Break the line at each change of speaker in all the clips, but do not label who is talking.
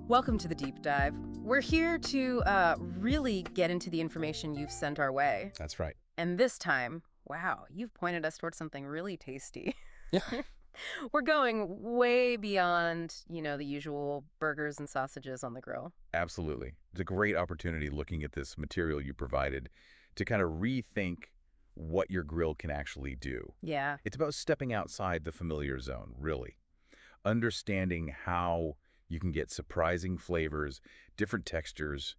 Welcome to the deep dive. We're here to really get into the information you've sent our way.
That's right.
And this time, wow, you've pointed us towards something really tasty.
Yeah.
We're going way beyond, the usual burgers and sausages on the grill.
Absolutely. It's a great opportunity looking at this material you provided to kind of rethink what your grill can actually do.
Yeah.
It's about stepping outside the familiar zone, really. Understanding how you can get surprising flavors, different textures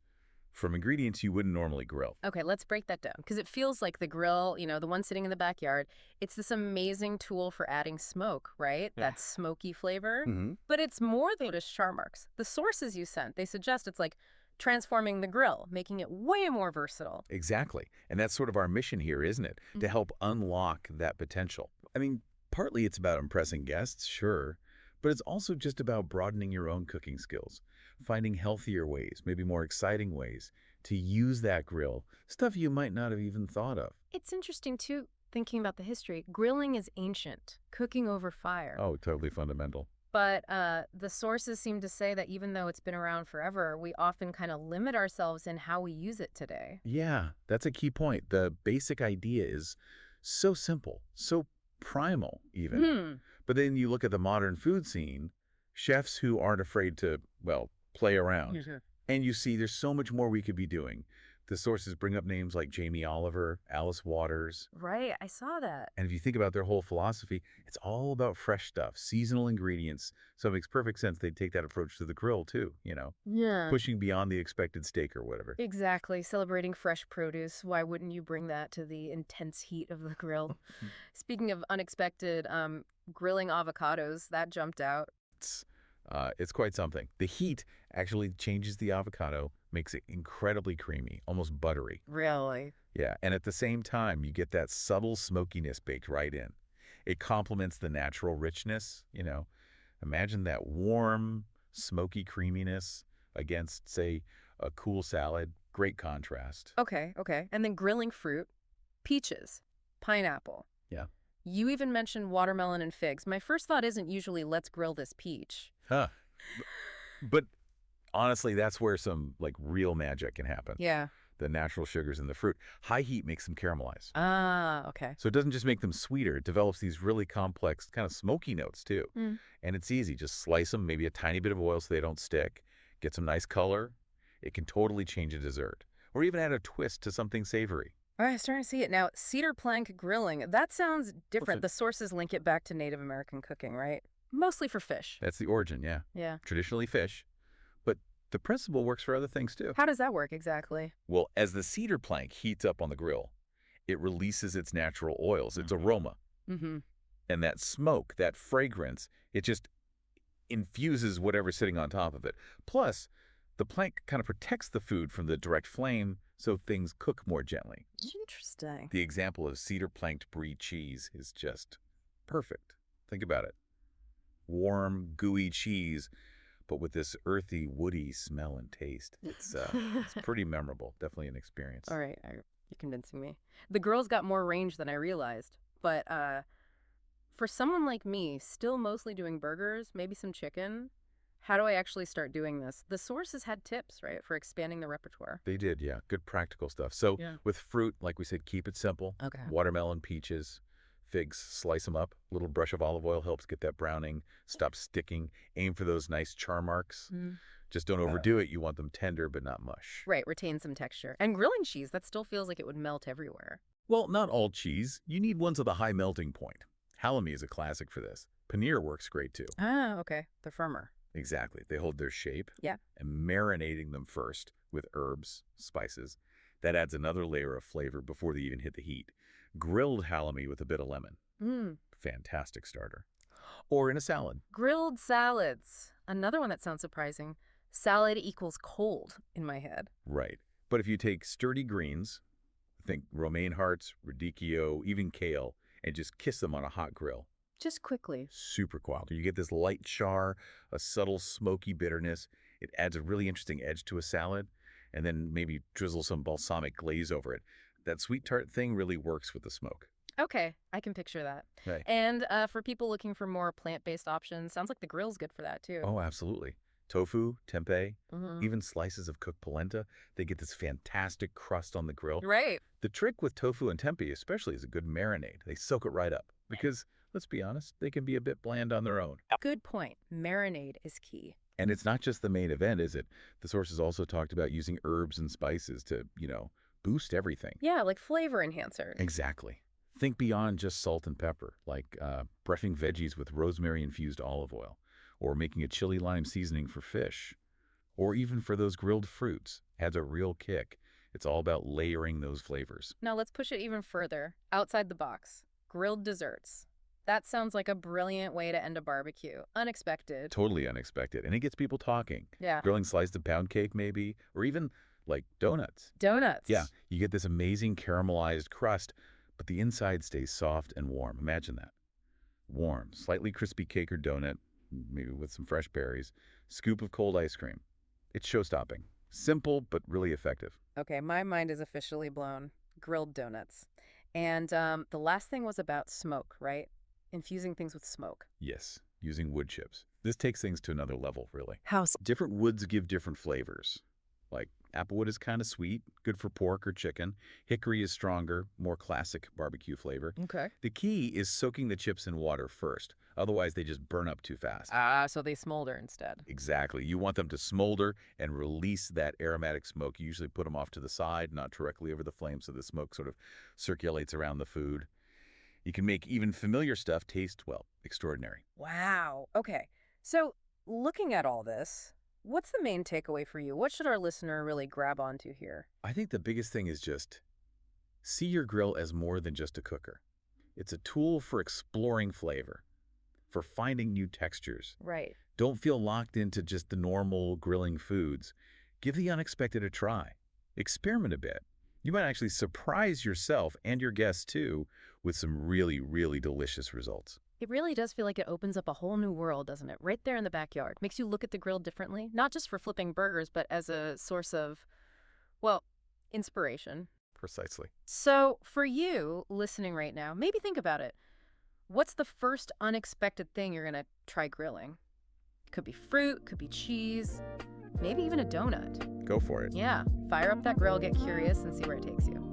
from ingredients you wouldn't normally grill.
Okay, let's break that down because it feels like the grill, the one sitting in the backyard, it's this amazing tool for adding smoke, right?
Yeah.
That smoky flavor.
Mm-hmm.
But it's more than just char marks. The sources you sent, they suggest it's like transforming the grill, making it way more versatile.
Exactly. And that's sort of our mission here, isn't it? To help unlock that potential. I mean, partly it's about impressing guests, sure, but it's also just about broadening your own cooking skills, finding healthier ways, maybe more exciting ways to use that grill, stuff you might not have even thought of.
It's interesting, too, thinking about the history. Grilling is ancient, cooking over fire.
Oh, totally fundamental.
But the sources seem to say that even though it's been around forever, we often kind of limit ourselves in how we use it today.
Yeah, that's a key point. The basic idea is so simple, so primal even. But then you look at the modern food scene, chefs who aren't afraid to, well, play around. And you see there's so much more we could be doing. The sources bring up names like Jamie Oliver, Alice Waters.
Right, I saw that.
And if you think about their whole philosophy, it's all about fresh stuff, seasonal ingredients. So it makes perfect sense they'd take that approach to the grill too,
Yeah.
pushing beyond the expected steak or whatever.
Exactly. Celebrating fresh produce. Why wouldn't you bring that to the intense heat of the grill? Speaking of unexpected, grilling avocados, that jumped out.
It's quite something. The heat actually changes the avocado, makes it incredibly creamy, almost buttery.
Really?
Yeah, and at the same time, you get that subtle smokiness baked right in. It complements the natural richness, Imagine that warm, smoky creaminess against, say, a cool salad. Great contrast.
Okay. And then grilling fruit, peaches, pineapple.
Yeah.
You even mentioned watermelon and figs. My first thought isn't usually, let's grill this peach.
Huh. But honestly, that's where some, real magic can happen.
Yeah.
The natural sugars in the fruit. High heat makes them caramelize.
Ah, okay.
So it doesn't just make them sweeter. It develops these really complex kind of smoky notes, too. And it's easy. Just slice them, maybe a tiny bit of oil so they don't stick. Get some nice color. It can totally change a dessert. Or even add a twist to something savory.
All right, I'm starting to see it now. Cedar plank grilling. That sounds different.
What's
The sources link it back to Native American cooking, right? Mostly for fish.
That's the origin, yeah.
Yeah.
Traditionally fish. But the principle works for other things, too.
How does that work exactly?
Well, as the cedar plank heats up on the grill, it releases its natural oils, its aroma.
Mm-hmm.
And that smoke, that fragrance, it just infuses whatever's sitting on top of it. Plus, the plank kind of protects the food from the direct flame so things cook more gently.
Interesting.
The example of cedar planked brie cheese is just perfect. Think about it. Warm, gooey cheese, but with this earthy, woody smell and taste. It's pretty memorable. Definitely an experience.
All right, you're convincing me. The girl's got more range than I realized. But for someone like me, still mostly doing burgers, maybe some chicken, how do I actually start doing this? The sources had tips, right, for expanding the repertoire.
They did, yeah. Good practical stuff. So
Yeah.
with fruit, like we said, keep it simple.
Okay.
Watermelon, peaches, figs, slice them up. A little brush of olive oil helps get that browning, stop sticking. Aim for those nice char marks. Just don't overdo it. You want them tender but not mush.
Right, retain some texture. And grilling cheese, that still feels like it would melt everywhere.
Well, not all cheese. You need ones with a high melting point. Halloumi is a classic for this. Paneer works great too.
Ah, okay. They're firmer.
Exactly. They hold their shape.
Yeah.
And marinating them first with herbs, spices, that adds another layer of flavor before they even hit the heat. Grilled halloumi with a bit of lemon. Fantastic starter. Or in a salad.
Grilled salads. Another one that sounds surprising. Salad equals cold in my head.
Right. But if you take sturdy greens, think romaine hearts, radicchio, even kale, and just kiss them on a hot grill.
Just quickly.
Super quality. You get this light char, a subtle smoky bitterness. It adds a really interesting edge to a salad, and then maybe drizzle some balsamic glaze over it. That sweet tart thing really works with the smoke.
Okay, I can picture that.
Right.
And for people looking for more plant-based options, sounds like the grill's good for that too.
Oh, absolutely. Tofu, tempeh,
Hmm.
even slices of cooked polenta, they get this fantastic crust on the grill.
Right.
The trick with tofu and tempeh especially is a good marinade. They soak it right up because, let's be honest, they can be a bit bland on their own.
Good point. Marinade is key.
And it's not just the main event, is it? The sources also talked about using herbs and spices to, boost everything.
Yeah, like flavor enhancers.
Exactly. Think beyond just salt and pepper, like brushing veggies with rosemary-infused olive oil, or making a chili lime seasoning for fish, or even for those grilled fruits. Adds a real kick. It's all about layering those flavors.
Now let's push it even further, outside the box. Grilled desserts. That sounds like a brilliant way to end a barbecue. Unexpected.
Totally unexpected. And it gets people talking.
Yeah.
Grilling sliced of pound cake, maybe, or even like donuts.
Donuts.
Yeah, you get this amazing caramelized crust, but the inside stays soft and warm. Imagine that. Warm, slightly crispy cake or donut, maybe with some fresh berries, scoop of cold ice cream. It's show-stopping. Simple, but really effective.
Okay, my mind is officially blown. Grilled donuts. And the last thing was about smoke, right? Infusing things with smoke.
Yes, using wood chips. This takes things to another level, really.
How?
Different woods give different flavors. Like applewood is kind of sweet, good for pork or chicken. Hickory is stronger, more classic barbecue flavor.
Okay.
The key is soaking the chips in water first. Otherwise, they just burn up too fast.
So they smolder instead.
Exactly. You want them to smolder and release that aromatic smoke. You usually put them off to the side, not directly over the flame, so the smoke sort of circulates around the food. You can make even familiar stuff taste, well, extraordinary.
Wow. Okay. So looking at all this, what's the main takeaway for you? What should our listener really grab onto here?
I think the biggest thing is just see your grill as more than just a cooker. It's a tool for exploring flavor, for finding new textures.
Right.
Don't feel locked into just the normal grilling foods. Give the unexpected a try. Experiment a bit. You might actually surprise yourself and your guests too with some really, really delicious results.
It really does feel like it opens up a whole new world, doesn't it? Right there in the backyard. Makes you look at the grill differently, not just for flipping burgers, but as a source of, well, inspiration.
Precisely.
So for you listening right now, maybe think about it. What's the first unexpected thing you're going to try grilling? Could be fruit, could be cheese, maybe even a donut.
Go for it.
Yeah, fire up that grill, get curious, and see where it takes you.